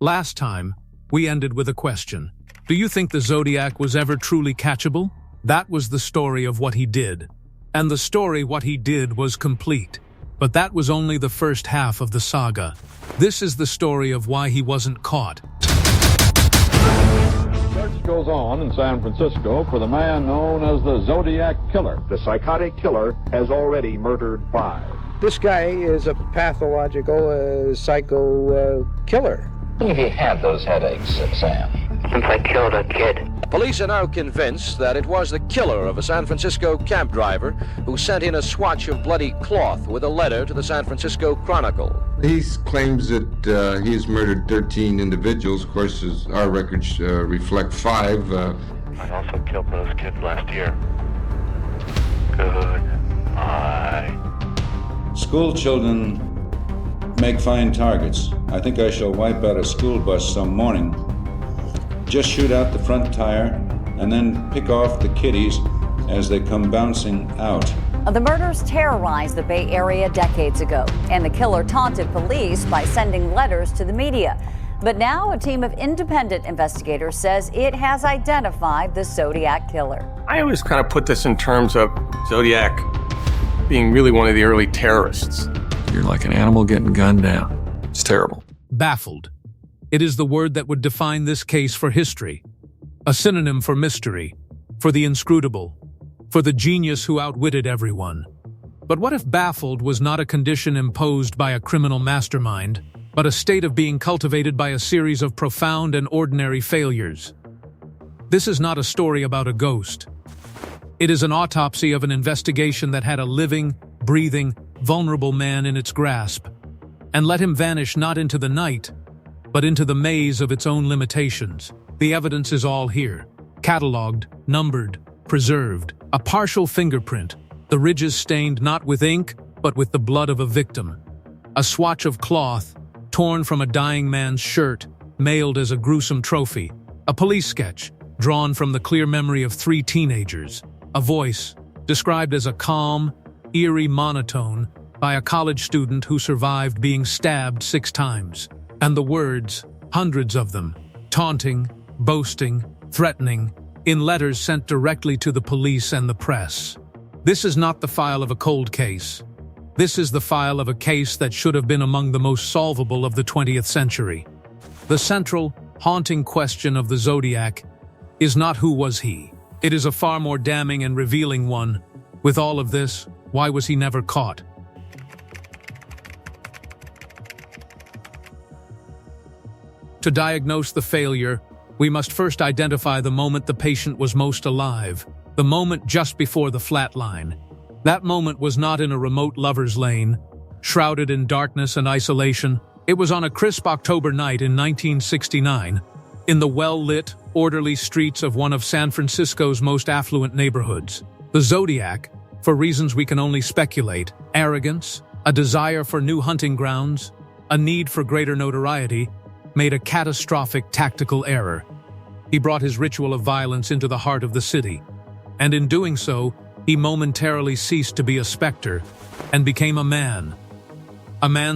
Last time, we ended with a question. Do you think the Zodiac was ever truly catchable? That was the story of what he did. And the story what he did was complete. But that was only the first half of the saga. This is the story of why he wasn't caught. Search goes on in San Francisco for the man known as the Zodiac Killer. The psychotic killer has already murdered 5. This guy is a pathological psycho killer. How long have you had those headaches, Sam? Since I killed a kid. Police are now convinced that it was the killer of a San Francisco cab driver who sent in a swatch of bloody cloth with a letter to the San Francisco Chronicle. He claims that he's murdered 13 individuals. Of course, our records reflect 5. I also killed those kids last year. Goodbye. School children make fine targets. I think I shall wipe out a school bus some morning. Just shoot out the front tire and then pick off the kiddies as they come bouncing out. The murders terrorized the Bay Area decades ago, and the killer taunted police by sending letters to the media. But now a team of independent investigators says it has identified the Zodiac killer. I always kind of put this in terms of Zodiac being really one of the early terrorists. You're like an animal getting gunned down. It's terrible. Baffled. It is the word that would define this case for history. A synonym for mystery, for the inscrutable, for the genius who outwitted everyone. But what if baffled was not a condition imposed by a criminal mastermind, but a state of being cultivated by a series of profound and ordinary failures? This is not a story about a ghost. It is an autopsy of an investigation that had a living, breathing, vulnerable man in its grasp, and let him vanish not into the night, but into the maze of its own limitations. The evidence is all here, catalogued, numbered, preserved. A partial fingerprint, the ridges stained not with ink, but with the blood of a victim. A swatch of cloth, torn from a dying man's shirt, mailed as a gruesome trophy. A police sketch, drawn from the clear memory of 3 teenagers. A voice, described as a calm, eerie monotone by a college student who survived being stabbed 6 times. And the words, hundreds of them, taunting, boasting, threatening, in letters sent directly to the police and the press. This is not the file of a cold case. This is the file of a case that should have been among the most solvable of the 20th century. The central, haunting question of the Zodiac is not who was he. It is a far more damning and revealing one. With all of this, why was he never caught? To diagnose the failure, we must first identify the moment the patient was most alive, the moment just before the flat line. That moment was not in a remote lover's lane, shrouded in darkness and isolation. It was on a crisp October night in 1969, in the well-lit, orderly streets of one of San Francisco's most affluent neighborhoods. The Zodiac, for reasons we can only speculate, arrogance, a desire for new hunting grounds, a need for greater notoriety, made a catastrophic tactical error. He brought his ritual of violence into the heart of the city, and in doing so, he momentarily ceased to be a specter and became a man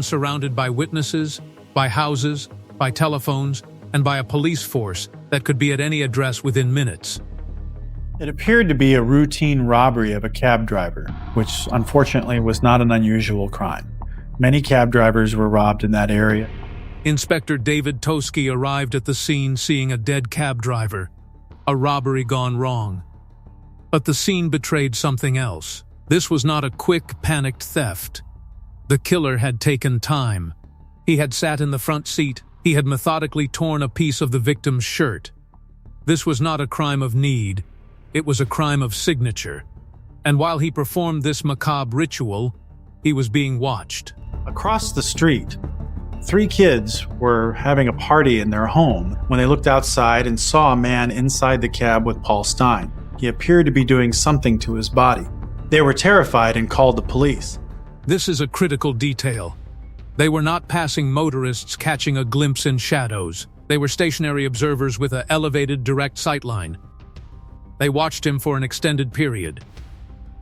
surrounded by witnesses, by houses, by telephones, and by a police force that could be at any address within minutes. It appeared to be a routine robbery of a cab driver, which unfortunately was not an unusual crime. Many cab drivers were robbed in that area. Inspector David Toski arrived at the scene seeing a dead cab driver, a robbery gone wrong. But the scene betrayed something else. This was not a quick, panicked theft. The killer had taken time. He had sat in the front seat. He had methodically torn a piece of the victim's shirt. This was not a crime of need. It was a crime of signature. And while he performed this macabre ritual, he was being watched. Across the street, 3 kids were having a party in their home when they looked outside and saw a man inside the cab with Paul Stine. He appeared to be doing something to his body. They were terrified and called the police. This is a critical detail. They were not passing motorists catching a glimpse in shadows. They were stationary observers with an elevated direct sightline. They watched him for an extended period.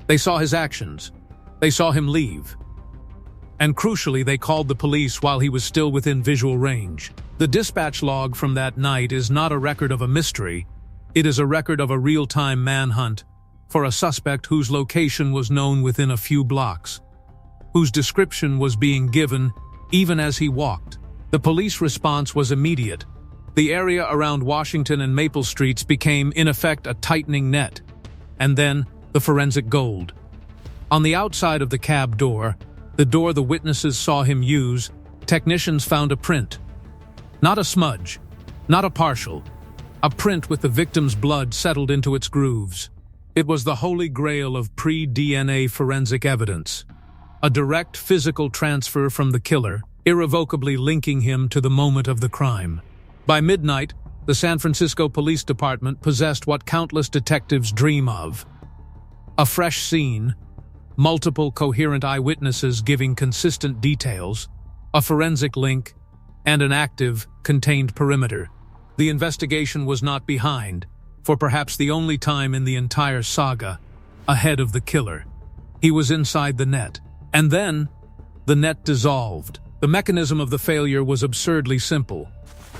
They saw his actions. They saw him leave. And crucially, they called the police while he was still within visual range. The dispatch log from that night is not a record of a mystery. It is a record of a real-time manhunt for a suspect whose location was known within a few blocks, whose description was being given even as he walked. The police response was immediate. The area around Washington and Maple Streets became, in effect, a tightening net. And then, the forensic gold. On the outside of the cab door, the door the witnesses saw him use, technicians found a print. Not a smudge, not a partial. A print with the victim's blood settled into its grooves. It was the holy grail of pre-DNA forensic evidence. A direct physical transfer from the killer, irrevocably linking him to the moment of the crime. By midnight, the San Francisco Police Department possessed what countless detectives dream of. A fresh scene, multiple coherent eyewitnesses giving consistent details, a forensic link, and an active, contained perimeter. The investigation was not behind, for perhaps the only time in the entire saga, ahead of the killer. He was inside the net. And then, the net dissolved. The mechanism of the failure was absurdly simple.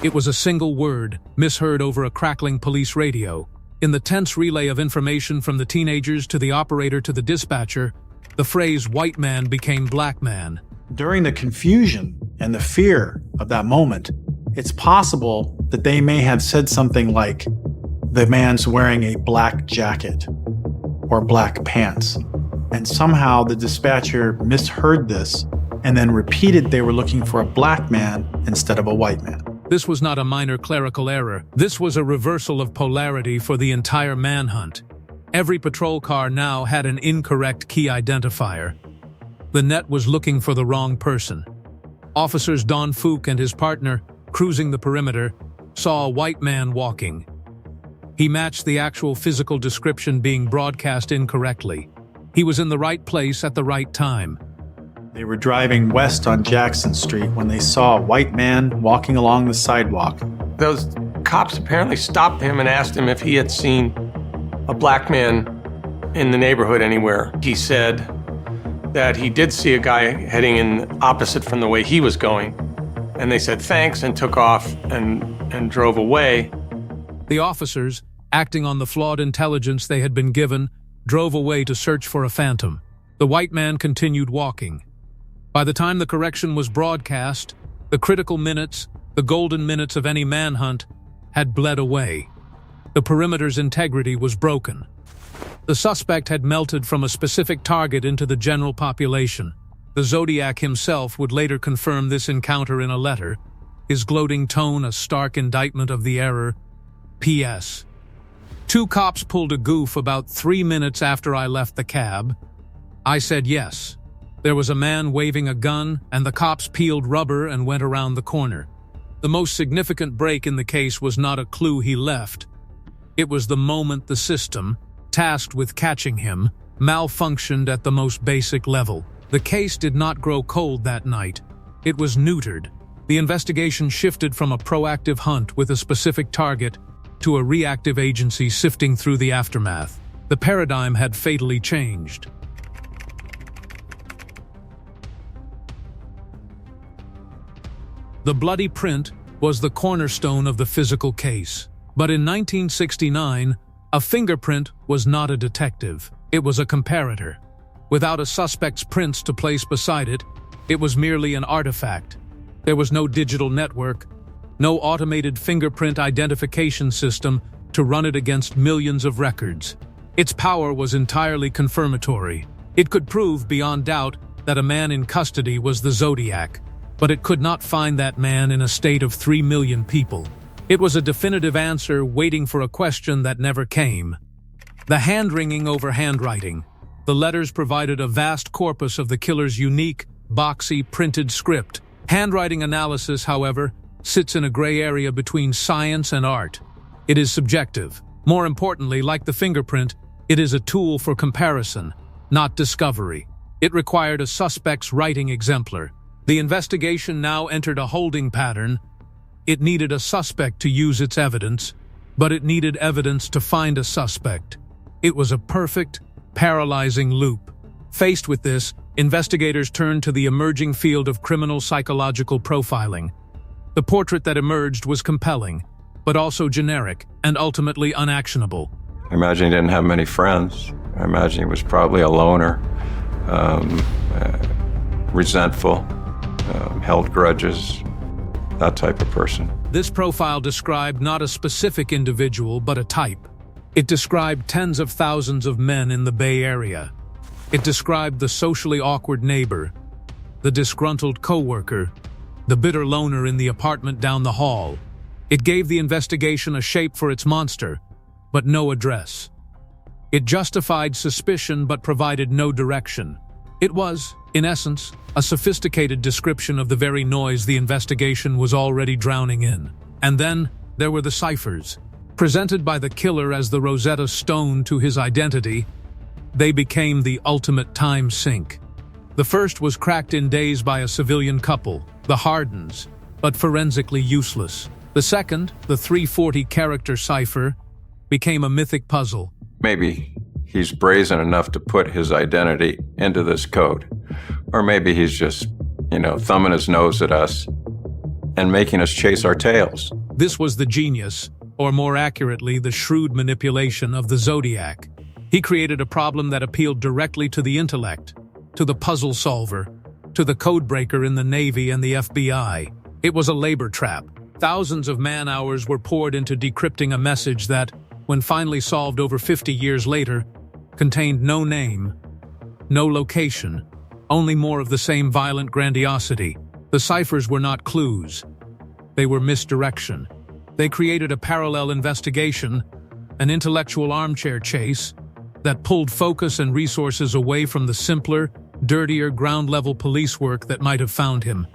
It was a single word, misheard over a crackling police radio. In the tense relay of information from the teenagers to the operator to the dispatcher, the phrase white man became black man. During the confusion and the fear of that moment, it's possible that they may have said something like, "The man's wearing a black jacket," or "black pants." And somehow the dispatcher misheard this and then repeated they were looking for a black man instead of a white man. This was not a minor clerical error. This was a reversal of polarity for the entire manhunt. Every patrol car now had an incorrect key identifier. The net was looking for the wrong person. Officers Don Fook and his partner, cruising the perimeter, saw a white man walking. He matched the actual physical description being broadcast incorrectly. He was in the right place at the right time. They were driving west on Jackson Street when they saw a white man walking along the sidewalk. Those cops apparently stopped him and asked him if he had seen a black man in the neighborhood anywhere. He said that he did see a guy heading in opposite from the way he was going. And they said thanks and took off and drove away. The officers, acting on the flawed intelligence they had been given, drove away to search for a phantom. The white man continued walking. By the time the correction was broadcast, the critical minutes, the golden minutes of any manhunt, had bled away. The perimeter's integrity was broken. The suspect had melted from a specific target into the general population. The Zodiac himself would later confirm this encounter in a letter, his gloating tone a stark indictment of the error. P.S. 2 cops pulled a goof about 3 minutes after I left the cab. I said yes. There was a man waving a gun, and the cops peeled rubber and went around the corner. The most significant break in the case was not a clue he left. It was the moment the system, tasked with catching him, malfunctioned at the most basic level. The case did not grow cold that night. It was neutered. The investigation shifted from a proactive hunt with a specific target to a reactive agency sifting through the aftermath. The paradigm had fatally changed. The bloody print was the cornerstone of the physical case. But in 1969, a fingerprint was not a detective. It was a comparator. Without a suspect's prints to place beside it, it was merely an artifact. There was no digital network, no automated fingerprint identification system to run it against millions of records. Its power was entirely confirmatory. It could prove beyond doubt that a man in custody was the Zodiac, but it could not find that man in a state of 3 million people. It was a definitive answer waiting for a question that never came. The hand-wringing over handwriting. The letters provided a vast corpus of the killer's unique, boxy, printed script. Handwriting analysis, however, sits in a gray area between science and art. It is subjective. More importantly, like the fingerprint, it is a tool for comparison, not discovery. It required a suspect's writing exemplar. The investigation now entered a holding pattern. It needed a suspect to use its evidence, but it needed evidence to find a suspect. It was a perfect, paralyzing loop. Faced with this, investigators turned to the emerging field of criminal psychological profiling. The portrait that emerged was compelling, but also generic and ultimately unactionable. I imagine he didn't have many friends. I imagine he was probably a loner, resentful, held grudges, that type of person. This profile described not a specific individual, but a type. It described tens of thousands of men in the Bay Area. It described the socially awkward neighbor, the disgruntled coworker, the bitter loner in the apartment down the hall. It gave the investigation a shape for its monster, but no address. It justified suspicion but provided no direction. It was, in essence, a sophisticated description of the very noise the investigation was already drowning in. And then there were the ciphers. Presented by the killer as the Rosetta Stone to his identity, they became the ultimate time sink. The first was cracked in days by a civilian couple, the Hardens, but forensically useless. The second, the 340-character cipher, became a mythic puzzle. Maybe he's brazen enough to put his identity into this code. Or maybe he's just, thumbing his nose at us and making us chase our tails. This was the genius, or more accurately, the shrewd manipulation of the Zodiac. He created a problem that appealed directly to the intellect, to the puzzle solver, to the codebreaker in the Navy and the FBI. It was a labor trap. Thousands of man-hours were poured into decrypting a message that, when finally solved over 50 years later, contained no name, no location, only more of the same violent grandiosity. The ciphers were not clues. They were misdirection. They created a parallel investigation, an intellectual armchair chase, that pulled focus and resources away from the simpler, dirtier, ground-level police work that might have found him.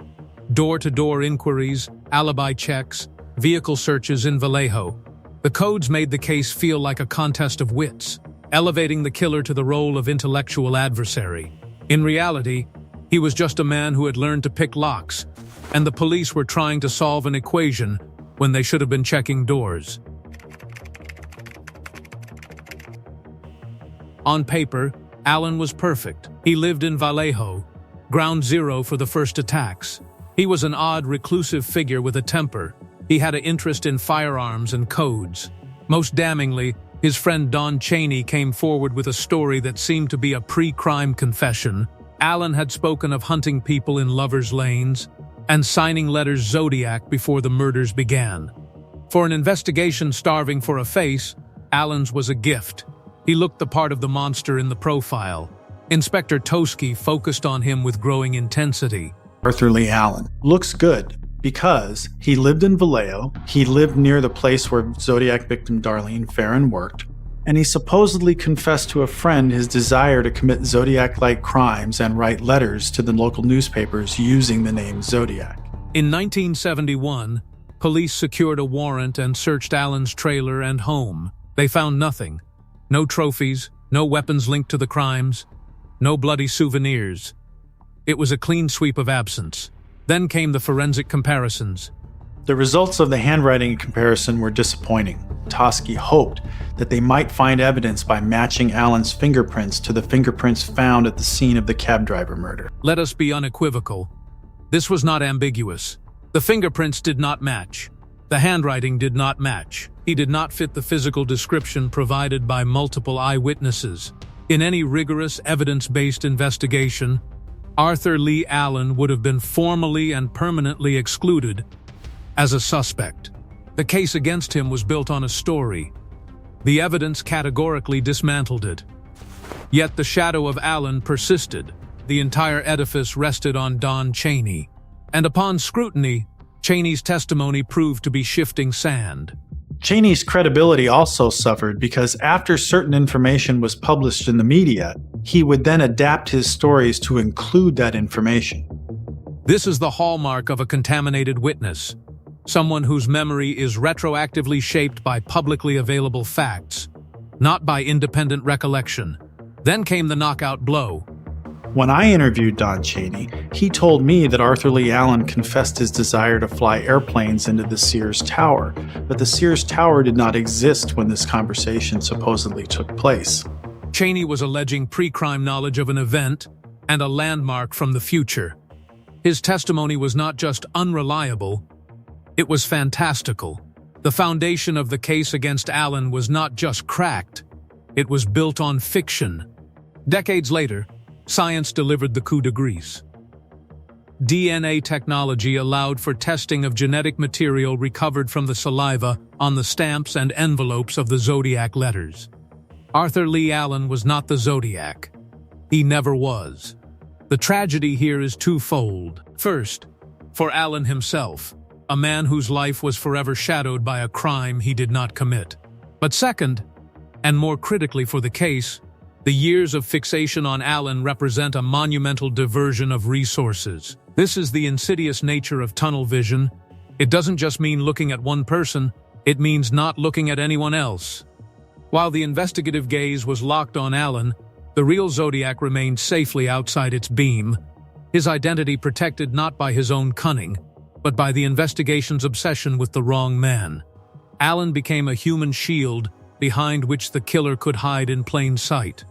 Door-to-door inquiries, alibi checks, vehicle searches in Vallejo. The codes made the case feel like a contest of wits, elevating the killer to the role of intellectual adversary. In reality, he was just a man who had learned to pick locks, and the police were trying to solve an equation when they should have been checking doors. On paper, Allen was perfect. He lived in Vallejo, ground zero for the first attacks. He was an odd, reclusive figure with a temper. He had an interest in firearms and codes. Most damningly, his friend Don Chaney came forward with a story that seemed to be a pre-crime confession. Allen had spoken of hunting people in lovers' lanes and signing letters Zodiac before the murders began. For an investigation starving for a face, Allen's was a gift. He looked the part of the monster in the profile. Inspector Toski focused on him with growing intensity. Arthur Lee Allen looks good because he lived in Vallejo, he lived near the place where Zodiac victim Darlene Ferrin worked, and he supposedly confessed to a friend his desire to commit Zodiac-like crimes and write letters to the local newspapers using the name Zodiac. In 1971, police secured a warrant and searched Allen's trailer and home. They found nothing. No trophies, no weapons linked to the crimes, no bloody souvenirs. It was a clean sweep of absence. Then came the forensic comparisons. The results of the handwriting comparison were disappointing. Toski hoped that they might find evidence by matching Allen's fingerprints to the fingerprints found at the scene of the cab driver murder. Let us be unequivocal. This was not ambiguous. The fingerprints did not match. The handwriting did not match. He did not fit the physical description provided by multiple eyewitnesses. In any rigorous, evidence-based investigation, Arthur Lee Allen would have been formally and permanently excluded as a suspect. The case against him was built on a story. The evidence categorically dismantled it. Yet the shadow of Allen persisted. The entire edifice rested on Don Chaney. And upon scrutiny, Chaney's testimony proved to be shifting sand. Chaney's credibility also suffered because after certain information was published in the media, he would then adapt his stories to include that information. This is the hallmark of a contaminated witness, someone whose memory is retroactively shaped by publicly available facts, not by independent recollection. Then came the knockout blow. When I interviewed Don Chaney, he told me that Arthur Lee Allen confessed his desire to fly airplanes into the Sears Tower, but the Sears Tower did not exist when this conversation supposedly took place. Cheney was alleging pre-crime knowledge of an event and a landmark from the future. His testimony was not just unreliable, it was fantastical. The foundation of the case against Allen was not just cracked, it was built on fiction. Decades later, science delivered the coup de grace. DNA technology allowed for testing of genetic material recovered from the saliva on the stamps and envelopes of the Zodiac letters. Arthur Lee Allen was not the Zodiac. He never was. The tragedy here is twofold. First, for Allen himself, a man whose life was forever shadowed by a crime he did not commit. But second, and more critically for the case, the years of fixation on Allen represent a monumental diversion of resources. This is the insidious nature of tunnel vision. It doesn't just mean looking at one person, it means not looking at anyone else. While the investigative gaze was locked on Allen, the real Zodiac remained safely outside its beam, his identity protected not by his own cunning, but by the investigation's obsession with the wrong man. Allen became a human shield behind which the killer could hide in plain sight.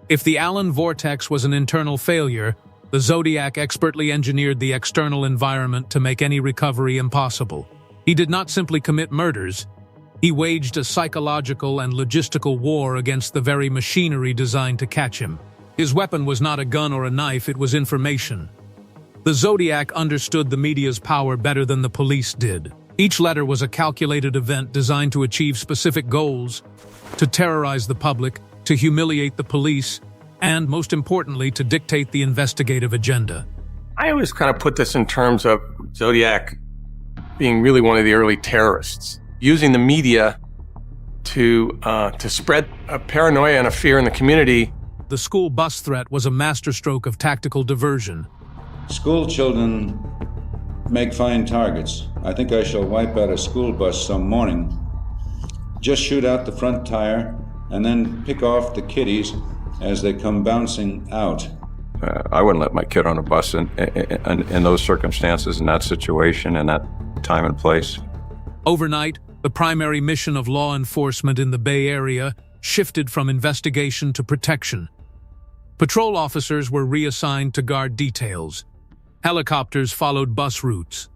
If the Allen vortex was an internal failure, the Zodiac expertly engineered the external environment to make any recovery impossible. He did not simply commit murders, he waged a psychological and logistical war against the very machinery designed to catch him. His weapon was not a gun or a knife, it was information. The Zodiac understood the media's power better than the police did. Each letter was a calculated event designed to achieve specific goals, to terrorize the public, to humiliate the police, and, most importantly, to dictate the investigative agenda. I always kind of put this in terms of Zodiac being really one of the early terrorists, using the media to spread a paranoia and a fear in the community. The school bus threat was a masterstroke of tactical diversion. School children make fine targets. I think I shall wipe out a school bus some morning. Just shoot out the front tire and then pick off the kiddies as they come bouncing out. I wouldn't let my kid on a bus in those circumstances, in that situation, in that time and place. Overnight, the primary mission of law enforcement in the Bay Area shifted from investigation to protection. Patrol officers were reassigned to guard details. Helicopters followed bus routes.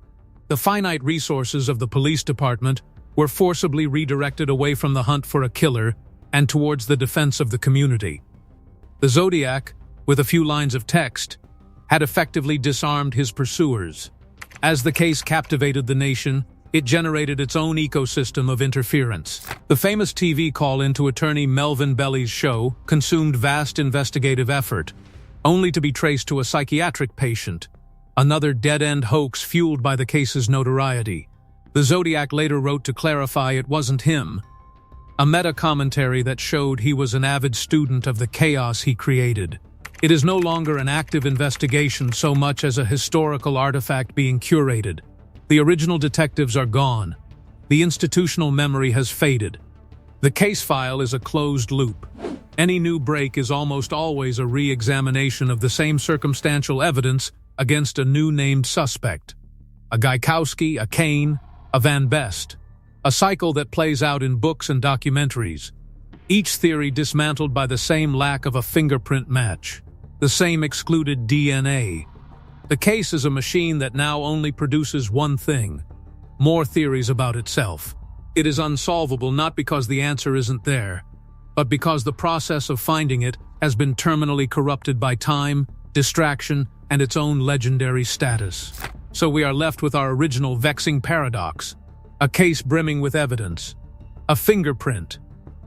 The finite resources of the police department were forcibly redirected away from the hunt for a killer and towards the defense of the community. The Zodiac, with a few lines of text, had effectively disarmed his pursuers. As the case captivated the nation, it generated its own ecosystem of interference. The famous TV call-in to attorney Melvin Belly's show consumed vast investigative effort, only to be traced to a psychiatric patient, another dead-end hoax fueled by the case's notoriety. The Zodiac later wrote to clarify it wasn't him, a meta-commentary that showed he was an avid student of the chaos he created. It is no longer an active investigation so much as a historical artifact being curated. The original detectives are gone. The institutional memory has faded. The case file is a closed loop. Any new break is almost always a re-examination of the same circumstantial evidence against a new named suspect. A Gaikowski, a Kane, a Van Best. A cycle that plays out in books and documentaries. Each theory dismantled by the same lack of a fingerprint match. The same excluded DNA. The case is a machine that now only produces one thing: more theories about itself. It is unsolvable not because the answer isn't there, but because the process of finding it has been terminally corrupted by time, distraction, and its own legendary status. So we are left with our original vexing paradox. A case brimming with evidence. A fingerprint.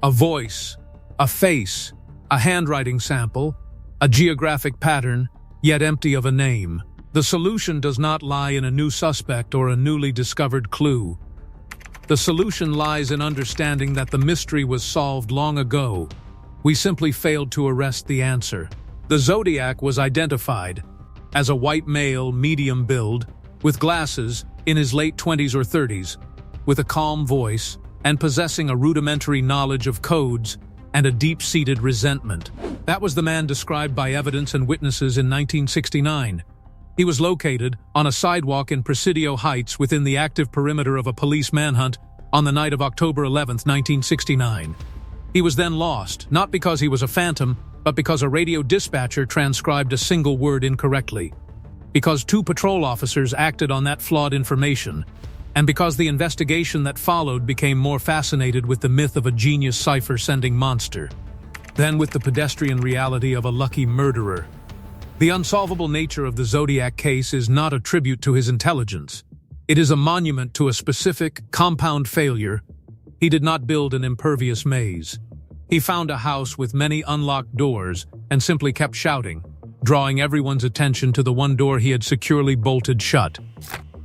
A voice. A face. A handwriting sample. A geographic pattern, yet empty of a name. The solution does not lie in a new suspect or a newly discovered clue. The solution lies in understanding that the mystery was solved long ago. We simply failed to arrest the answer. The Zodiac was identified as a white male, medium build, with glasses, in his late 20s or 30s, with a calm voice, and possessing a rudimentary knowledge of codes and a deep-seated resentment. That was the man described by evidence and witnesses in 1969. He was located on a sidewalk in Presidio Heights within the active perimeter of a police manhunt on the night of October 11, 1969. He was then lost, not because he was a phantom, but because a radio dispatcher transcribed a single word incorrectly, because 2 patrol officers acted on that flawed information, and because the investigation that followed became more fascinated with the myth of a genius cipher-sending monster than with the pedestrian reality of a lucky murderer. The unsolvable nature of the Zodiac case is not a tribute to his intelligence. It is a monument to a specific, compound failure. He did not build an impervious maze. He found a house with many unlocked doors and simply kept shouting, drawing everyone's attention to the one door he had securely bolted shut.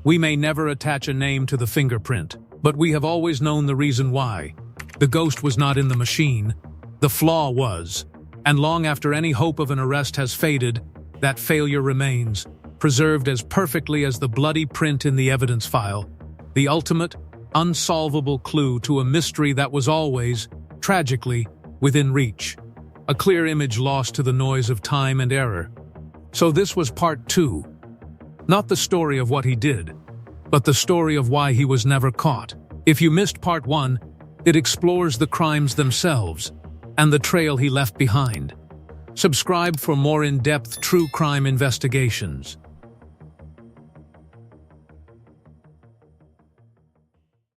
We may never attach a name to the fingerprint, but we have always known the reason why. The ghost was not in the machine. The flaw was. And long after any hope of an arrest has faded, that failure remains, preserved as perfectly as the bloody print in the evidence file, the ultimate, unsolvable clue to a mystery that was always, tragically, within reach. A clear image lost to the noise of time and error. So this was part 2. Not the story of what he did, but the story of why he was never caught. If you missed part 1, it explores the crimes themselves and the trail he left behind. Subscribe for more in-depth true crime investigations.